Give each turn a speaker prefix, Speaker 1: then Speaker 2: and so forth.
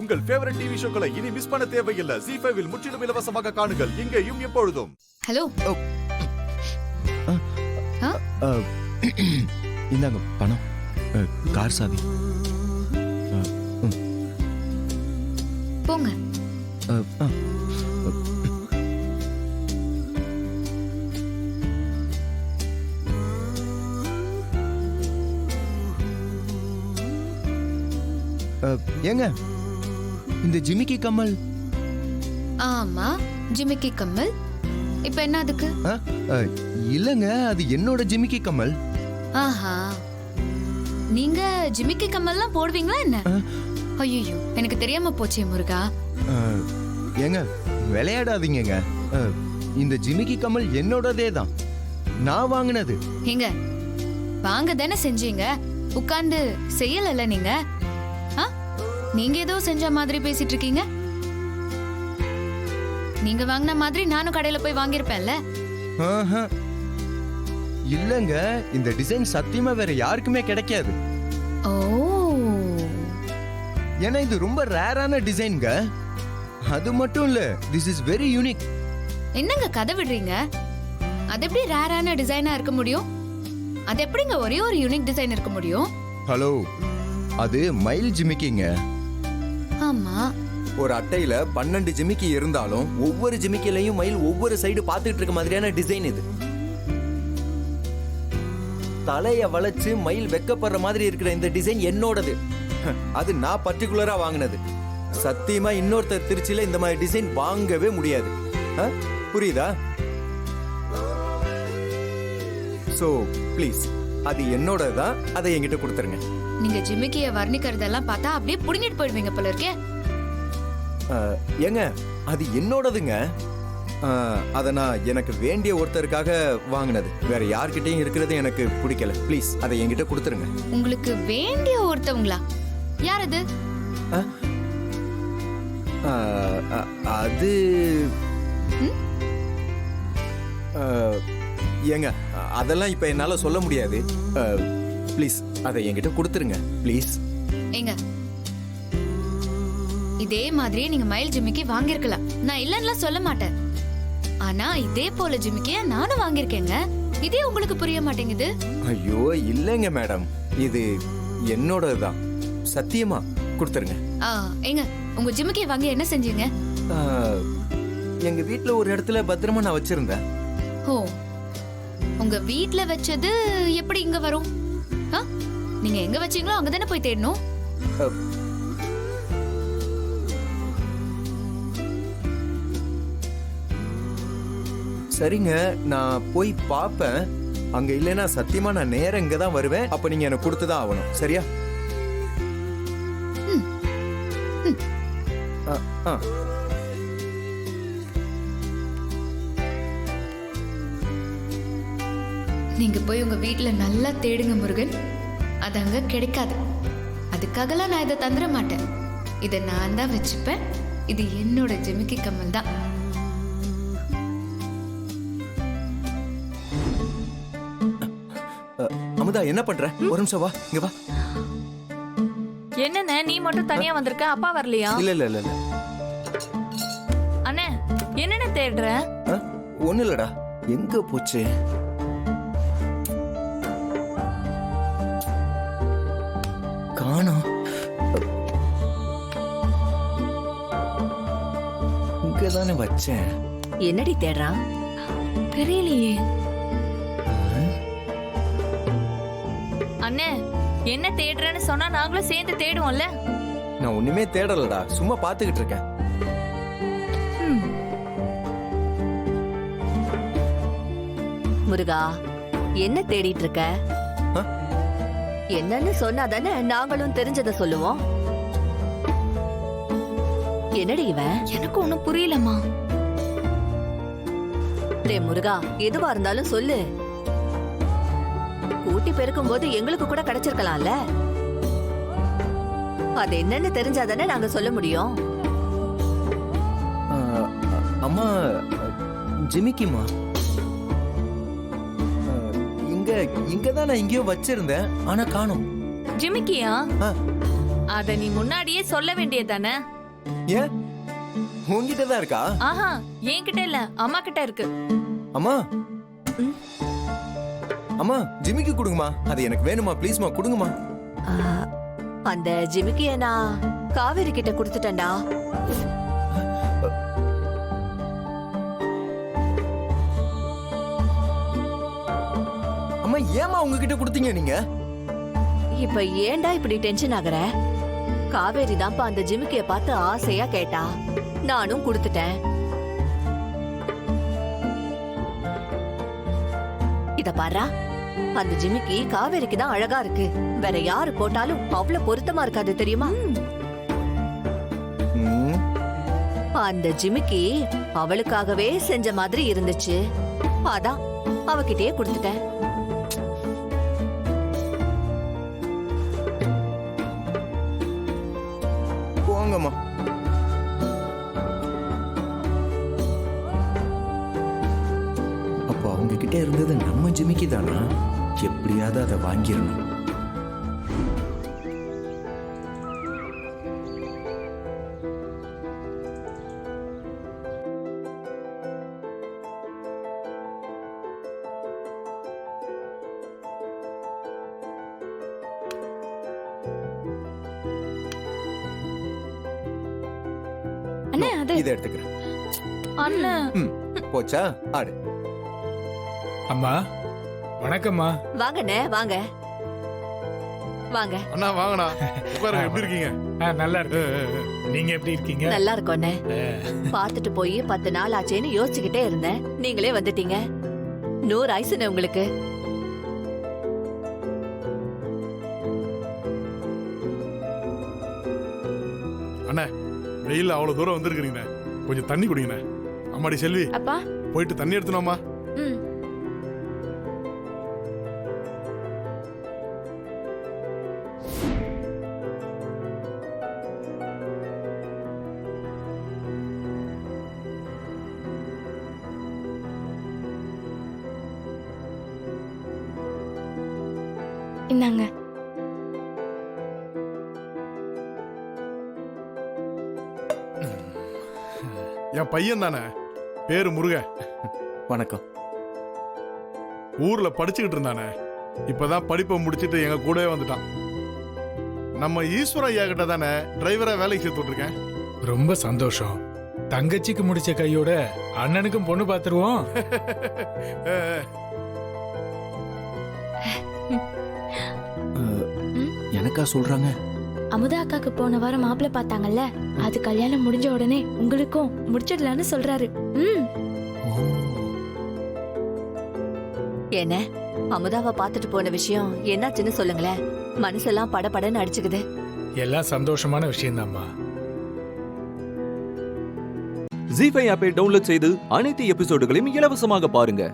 Speaker 1: உங்கள் favourite TV ஷோக்களை இனி miss பண்ண தேவையில்லை. ZEE5 இல் முற்றிலும் இலவசமாக காணுங்கள், இங்கேயும் எப்பொழுதும்.
Speaker 2: ஹலோ.
Speaker 3: இந்தாங்க பணம், கார் சாவி.
Speaker 2: போங்க.
Speaker 3: ஏங்க இந்த ஜிமிக்கி கம்மல்?
Speaker 2: ஆமா, ஜிமிக்கி கம்மல். இப்ப என்ன அதுக்கு?
Speaker 3: இல்லங்க, அது என்னோட ஜிமிக்கி கம்மல்.
Speaker 2: ஆஹா, நீங்க ஜிமிக்கி கம்மல்லாம் போடுவீங்களா என்ன? ஐயோ, எனக்கு தெரியாம போச்சே முருகா.
Speaker 3: ஏங்க விளையாடாதீங்க. இந்த ஜிமிக்கி கம்மல் என்னோடதே தான், நான் வாங்கினது.
Speaker 2: ஏங்க வாங்க தானே செஞ்சீங்க, உட்கார்ந்து செய்யல நீங்க. நீங்க ஏதோ செஞ்ச மாதிரி பேசிட்டு இருக்கீங்க. நீங்க வாங்கின மாதிரி நானும் கடையில போய் வாங்கியிருப்பேன்ல.
Speaker 3: இல்லங்க, இந்த டிசைன் சத்தியமா வேற யாருக்குமே கிடைக்காது.
Speaker 2: ஓ,
Speaker 3: ஏன்னா இது ரொம்ப ரேரான டிசைன்ங்க. அது மட்டும் இல்ல, திஸ் இஸ் வெரி யூனிக்.
Speaker 2: என்னங்க கதை விடுறீங்க? அது எப்படி ரேரான டிசைனா இருக்க முடியும்? அது எப்படிங்க ஒரே ஒரு யூனிக் டிசைன் இருக்க முடியும்?
Speaker 3: ஹலோ, அது மயில் ஜிமிக்கிங்க.
Speaker 2: ஆமா,
Speaker 4: ஒரு அட்டையில 12 ஜிமிக்கி இருந்தாலும் ஒவ்வொரு ஜிமிக்கிலையும் மயில் ஒவ்வொரு சைடு பார்த்துட்டு இருக்க மாதிரியான டிசைன் இது. தலைய வளைச்சு மயில் வெக்கப்படுற மாதிரி இருக்கிற இந்த டிசைன் என்னோடது. அது நான் பர்டிகுலரா வாங்கினது. சத்தியமா இன்னொருத்தர் திருச்சியில இந்த மாதிரி டிசைன் வாங்கவே முடியாது. புரியுதா? சோ ப்ளீஸ், அது என்னோடதான், அதை என்கிட்ட கொடுத்துருங்க.
Speaker 2: நீங்க ஜிமிக்கிய வர்ணிக்கிறதெல்லாம் பார்த்தா அப்படியே புடிங்கிட்டு போயிடுவீங்க போல இருக்கே.
Speaker 4: ஏங்க அது என்னோடதுங்க. அத நான் எனக்கு வேண்டிய ஒருத்தருக்காக வாங்கினது. வேற யார்கிட்டயும் இருக்கிறது எனக்கு பிடிக்கல. ப்ளீஸ் அதை என்கிட்ட கொடுத்துருங்க.
Speaker 2: உங்களுக்கு வேண்டிய ஒருத்தவங்களா? யார் அது?
Speaker 4: அது ஏங்க அதெல்லாம் இப்ப என்னால சொல்ல முடியாது. ப்ளீஸ் அதை என்கிட்ட கொடுத்துருங்க ப்ளீஸ்.
Speaker 2: ஏங்க இதே மாதிரி நீங்க மயில் ஜிமிக்கி வாங்கிருக்கலாம், நான் இல்லன்னு சொல்ல மாட்டேன். ஆனா இதே போல ஜிமிக்கிய நானும் வாங்கிருக்கேங்க. இதே உங்களுக்கு புரிய மாட்டேங்குது.
Speaker 4: ஐயோ இல்லைங்க மேடம், இது என்னோடதுதான். சத்தியமா கொடுத்துருங்க.
Speaker 2: ஏங்க உங்க ஜிமிக்கிய வாங்கி என்ன செஞ்சீங்க?
Speaker 4: எங்க வீட்ல ஒரு இடத்துல பத்திரமா நான் வச்சிருந்தேன்.
Speaker 2: ஓ, உங்க வீட்ல வச்சது எப்படி இங்க வரும்? நீங்க எங்க வச்சீங்களோ அங்கதானே போய் தேடணும்.
Speaker 4: சரிங்க, நான் போய் பாப்பேன். அங்க இல்லைன்னா சத்தியமா நான் நேரம் இங்க தான் வருவேன். அப்ப நீங்க எனக்கு கொடுத்துதான் ஆகணும், சரியா?
Speaker 2: நீங்க போய் உங்க வீட்ல நல்லா தேடுங்க முருகன், அது அங்க கிடைக்காது. அதுக்காகலாம் நான் இதை தந்துட மாட்டேன். இதை நான் தான் வச்சுப்பேன். இது என்னோட ஜிமிக்கி கம்மல் தான்.
Speaker 4: அமுதா என்ன பண்ற? ஒரு நிமிஷம் வா, இங்க வா.
Speaker 5: என்னண்ணே நீ மட்டும் தனியா வந்திருக்க, அப்பா வரலையா?
Speaker 4: இல்ல இல்ல இல்ல இல்ல.
Speaker 5: அண்ணே என்னென்ன தேடுற?
Speaker 4: ஒண்ணு இல்லடா, எங்க போச்சு? காணோம். இங்கதானே வச்சேன்.
Speaker 5: என்னடி தேடுறான்? தெரியலையே. அண்ணே என்ன தேடுறேன்னு சொன்னா நாங்களும் சேர்ந்து தேடுவோம்ல.
Speaker 4: நான் ஒண்ணுமே தேடலடா, சும்மா பாத்துக்கிட்டு இருக்கேன்.
Speaker 6: முருகா, என்ன தேடிட்டு இருக்க? என்னன்னு சொன்னாதானே நாங்களும் தெரிஞ்சதை சொல்லுவோம். என்னடி இவன்?
Speaker 2: எனக்கு ஒண்ணும் புரியலம்மா.
Speaker 6: டே முருகா, எதுவா இருந்தாலும் சொல்லு. கூட்டி பெருக்கும் போது எங்களுக்கு கூட கிடைச்சிருக்கலாம்ல. அது என்னன்னு தெரிஞ்சாதானே நாங்க சொல்ல முடியும்.
Speaker 4: அம்மா, ஜிமிக்கிமா இங்கதான் நான் இங்கேயோ வச்சிருந்தேன், ஆனா காணோம்.
Speaker 5: ஜிமிக்கியா? அத நீ முன்னாடியே சொல்ல வேண்டியதானே?
Speaker 4: ஏன் உங்ககிட்ட தான் இருக்கா?
Speaker 5: ஆஹா என்கிட்ட இல்ல அம்மா கிட்ட இருக்கு.
Speaker 4: அம்மா அம்மா ஜிமிக்கு கொடுங்கம்மா, அது எனக்கு வேணுமா, ப்ளீஸ்மா கொடுங்கம்மா.
Speaker 6: ஆ, அந்த ஜிமிக்கிய நான் காவேரி கிட்ட கொடுத்துட்டேன்டா.
Speaker 4: அம்மா ஏமா உங்ககிட்ட கொடுத்தீங்க நீங்க?
Speaker 6: இப்ப ஏன்டா இப்படி டென்ஷன் ஆகுற? காவேரி தான்ப்பா அந்த ஜிமிக்கிய பார்த்து ஆசையா கேட்டா, நானும் கொடுத்துட்டேன். இத பாரா, அந்த ஜிமிக்கி காவேரிக்கு தான் அழகா இருக்கு. வேற யாரு போட்டாலும் அவ்வளவு பொருத்தமா இருக்காது தெரியுமா?
Speaker 4: ம்,
Speaker 6: அந்த ஜிமிக்கி அவளுக்காகவே செஞ்ச மாதிரி இருந்துச்சு. அதான் அவகிட்டயே கொடுத்துட்டேன்.
Speaker 4: போங்கம்மா. அப்போ அவங்க கிட்ட இருந்தது நம்ம ஜிமிக்கி தானா? எப்படியாவது அதை வாங்கிடணும்.
Speaker 2: அண்ணே அது
Speaker 4: இதை எடுத்துக்கிறேன்.
Speaker 5: அண்ணன்
Speaker 4: ம், போச்சா? ஆடு.
Speaker 7: அம்மா வணக்கம்மா.
Speaker 6: வாங்கண்ணே வாங்க வாங்க.
Speaker 1: அண்ணா வாங்கண்ணா உட்காருங்க. எப்படி இருக்கீங்க?
Speaker 7: நல்லா இருக்கு. நீங்க எப்படி இருக்கீங்க?
Speaker 6: நல்லா இருக்கோண்ணே. பார்த்துட்டு போய் 10 நாள் ஆச்சேன்னு யோசிச்சுக்கிட்டே இருந்தேன். நீங்களே வந்துட்டீங்க. 100 ஆயுசுண்ணே உங்களுக்கு.
Speaker 8: அண்ணா வெயில்ல அவ்வளவு தூரம் வந்திருக்கிறீங்க, கொஞ்சம் தண்ணி குடிங்கண்ணே. அம்மாடி செல்வி,
Speaker 2: அப்பா.
Speaker 8: போயிட்டு தண்ணி எடுத்துனோமா?
Speaker 2: ம். இந்தாங்க.
Speaker 8: என் பையன் தானே, பேரு முருக.
Speaker 4: வணக்கம்.
Speaker 8: ஊர்ல படிச்சுக்கிட்டு இருந்தானே, இப்பதான் படிப்பை முடிச்சிட்டு எங்க கூடவே வந்துட்டான். நம்ம ஈஸ்வர ஐயா கிட்ட தானே டிரைவரா வேலைக்கு சேர்த்து விட்டுருக்கேன்.
Speaker 7: ரொம்ப சந்தோஷம். தங்கச்சிக்கு முடிச்ச கையோட அண்ணனுக்கும் பொண்ணு பாத்துருவோம்.
Speaker 4: எனக்கா சொல்றாங்க?
Speaker 9: அமுதா அக்காக்கு போன வாரம் மாப்பிள்ளை பார்த்தாங்கல்ல, அது கல்யாணம் முடிஞ்ச உடனே உங்களுக்கும் முடிச்சிடலான்னு சொல்றாரு.
Speaker 6: என்ன அமுதாவை பார்த்துட்டு போன விஷயம் என்னாச்சுன்னு சொல்லுங்களேன். மனசெல்லாம் படபடன்னு அடிச்சுக்குது.
Speaker 7: எல்லாம் சந்தோஷமான விஷயம்தாம்மா.
Speaker 10: ஜீ5 ஆப்பை டவுன்லோட் செய்து அனைத்து எபிசோடுகளையும் இலவசமாக பாருங்க.